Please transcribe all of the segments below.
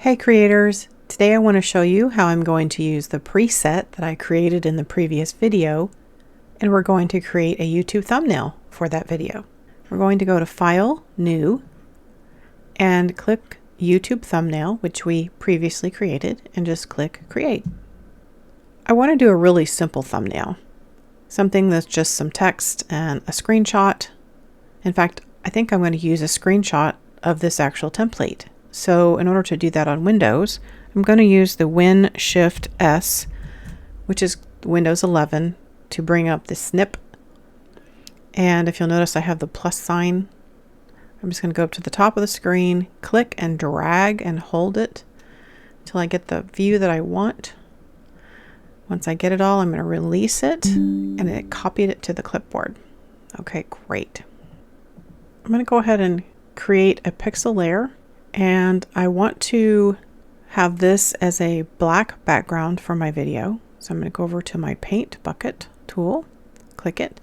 Hey creators! Today I want to show you how I'm going to use the preset that I created in the previous video, and we're going to create a YouTube thumbnail for that video. We're going to go to File, New, and click YouTube Thumbnail, which we previously created, and just click Create. I want to do a really simple thumbnail, something that's just some text and a screenshot. In fact, I think I'm going to use a screenshot of this actual template. So in order to do that on Windows, I'm going to use the Win-Shift-S, which is Windows 11, to bring up the snip. And if you'll notice, I have the plus sign. I'm just going to go up to the top of the screen, click and drag and hold it until I get the view that I want. Once I get it all, I'm going to release it, and it copied it to the clipboard. Okay, great. I'm going to go ahead and create a pixel layer. And I want to have this as a black background for my video. So I'm going to go over to my paint bucket tool, click it,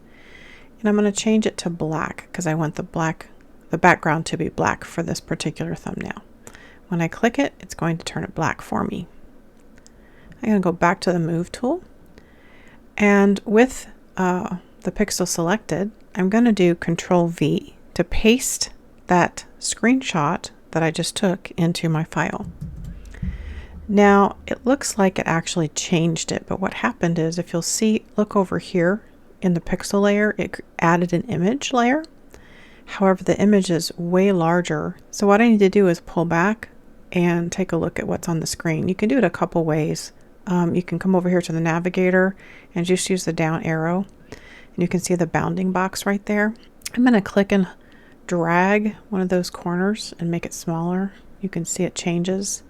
and I'm going to change it to black because I want the background to be black for this particular thumbnail. When I click it, it's going to turn it black for me. I'm going to go back to the move tool, and with the pixel selected, I'm going to do Control V to paste that screenshot that I just took into my file. Now it looks like it actually changed it, but what happened is, if you'll see, look over here in the pixel layer, it added an image layer. However, the image is way larger. So what I need to do is pull back and take a look at what's on the screen. You can do it a couple ways. You can come over here to the navigator and just use the down arrow, and you can see the bounding box right there. I'm going to click and drag one of those corners and make it smaller. You can see it changes,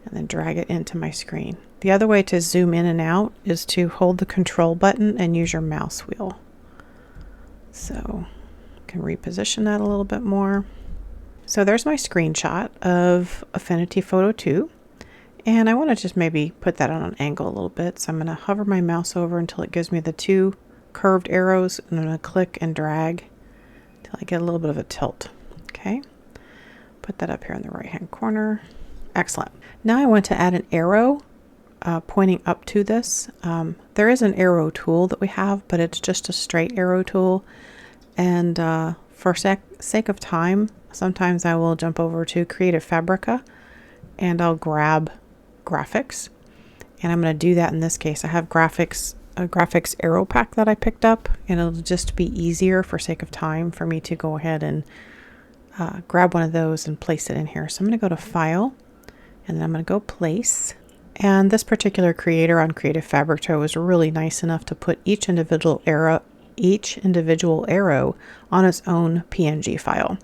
and then drag it into my screen. The other way to zoom in and out is to hold the control button and use your mouse wheel. So I can reposition that a little bit more. So there's my screenshot of Affinity Photo 2, and I want to just maybe put that on an angle a little bit. So I'm going to hover my mouse over until it gives me the two curved arrows, and I'm going to click and drag I get a little bit of a tilt. Okay, put that up here in the right hand corner. Excellent. Now I want to add an arrow pointing up to this. There is an arrow tool that we have, but it's just a straight arrow tool, and for sake of time, sometimes I will jump over to Creative Fabrica and I'll grab graphics, and I'm going to do that in this case. I have a graphics arrow pack that I picked up, and it'll just be easier for sake of time for me to go ahead and grab one of those and place it in here. So I'm going to go to File, and then I'm going to go Place. And this particular creator on Creative Fabrica was really nice enough to put each individual arrow on its own PNG file.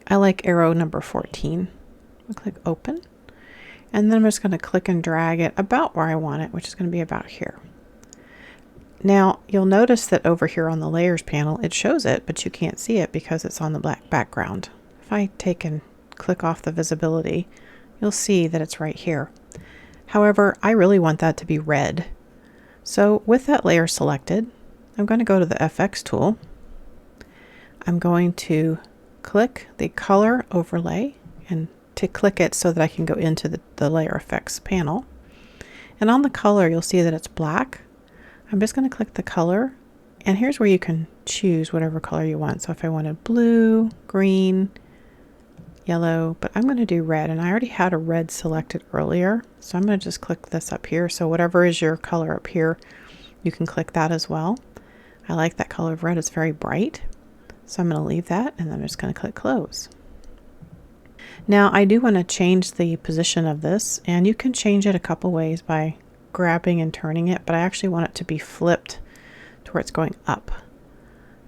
I like arrow number 14. I'll click Open, and then I'm just going to click and drag it about where I want it, which is going to be about here. Now you'll notice that over here on the layers panel it shows it, but you can't see it because it's on the black background. If I take and click off the visibility, you'll see that it's right here. However, I really want that to be red. So with that layer selected, I'm going to go to the FX tool. I'm going to click the color overlay and to click it so that I can go into the layer effects panel. And on the color, you'll see that it's black. I'm just going to click the color, and here's where you can choose whatever color you want. So if I wanted blue, green, yellow, but I'm going to do red, and I already had a red selected earlier. So I'm going to just click this up here. So whatever is your color up here, you can click that as well. I like that color of red. It's very bright. So I'm going to leave that, and then I'm just going to click Close. Now I do want to change the position of this, and you can change it a couple ways by grabbing and turning it, but I actually want it to be flipped to where it's going up.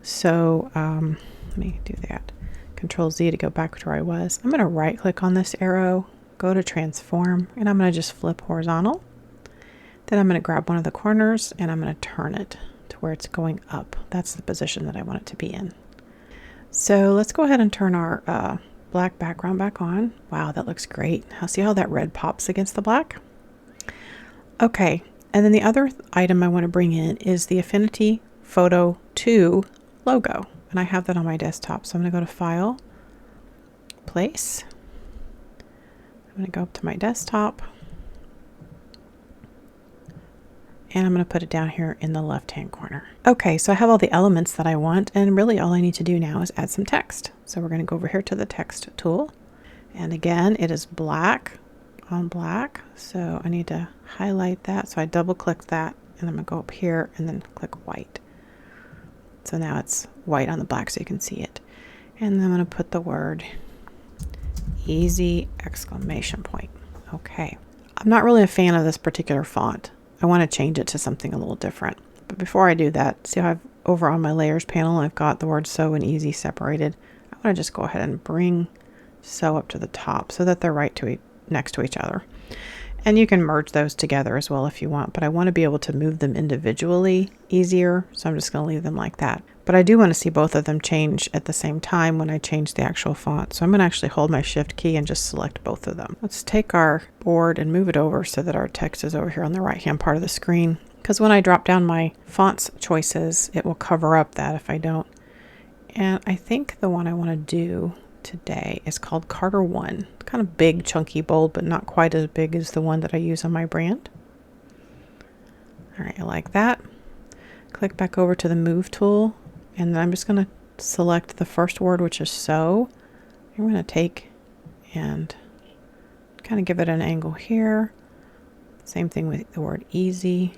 So let me do that. Control Z to go back to where I was. I'm going to right click on this arrow, go to Transform, and I'm going to just flip horizontal. Then I'm going to grab one of the corners and I'm going to turn it to where it's going up. That's the position that I want it to be in. So let's go ahead and turn our black background back on. Wow, that looks great. Now see how that red pops against the black? Okay, and then the other item I want to bring in is the Affinity Photo 2 logo, and I have that on my desktop. So I'm going to go to File, Place. I'm going to go up to my desktop and I'm going to put it down here in the left-hand corner. Okay, so I have all the elements that I want, and really all I need to do now is add some text. So we're going to go over here to the text tool. And again, it is black on black. So I need to highlight that. So I double click that and I'm going to go up here and then click white. So now it's white on the black so you can see it. And then I'm going to put the word easy exclamation point. Okay. I'm not really a fan of this particular font. I want to change it to something a little different. But before I do that, see how I've over on my layers panel, I've got the word so and easy separated. I want to just go ahead and bring so up to the top so that they're right to next to each other. And you can merge those together as well if you want, but I want to be able to move them individually easier, so I'm just going to leave them like that. But I do want to see both of them change at the same time when I change the actual font. So I'm going to actually hold my shift key and just select both of them. Let's take our board and move it over so that our text is over here on the right hand part of the screen. Because when I drop down my fonts choices, it will cover up that if I don't. And I think the one I want to do today is called Carter 1. Kind of big, chunky, bold, but not quite as big as the one that I use on my brand. All right, I like that. Click back over to the Move tool, and then I'm just going to select the first word, which is so. I'm going to take and kind of give it an angle here. Same thing with the word easy.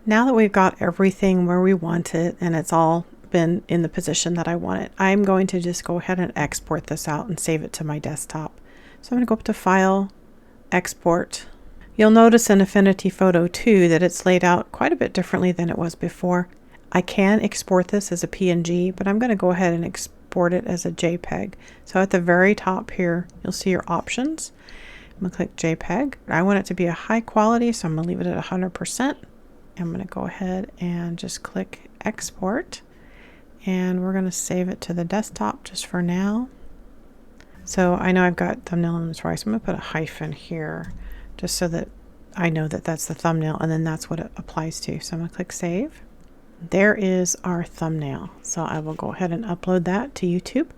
Now that we've got everything where we want it and it's all been in the position that I want it, I'm going to just go ahead and export this out and save it to my desktop. So I'm going to go up to File, Export. You'll notice in Affinity Photo 2 that it's laid out quite a bit differently than it was before. I can export this as a PNG, but I'm going to go ahead and export it as a JPEG. So at the very top here, you'll see your options. I'm going to click JPEG. I want it to be a high quality, so I'm going to leave it at 100%. I'm going to go ahead and just click Export. And we're going to save it to the desktop just for now. So I know I've got thumbnail elements twice. I'm going to put a hyphen here just so that I know that that's the thumbnail and then that's what it applies to. So I'm going to click Save. There is our thumbnail. So I will go ahead and upload that to YouTube.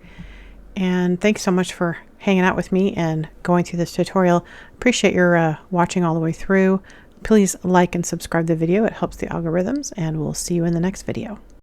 And thanks so much for hanging out with me and going through this tutorial. Appreciate your watching all the way through. Please like and subscribe the video. It helps the algorithms, and we'll see you in the next video.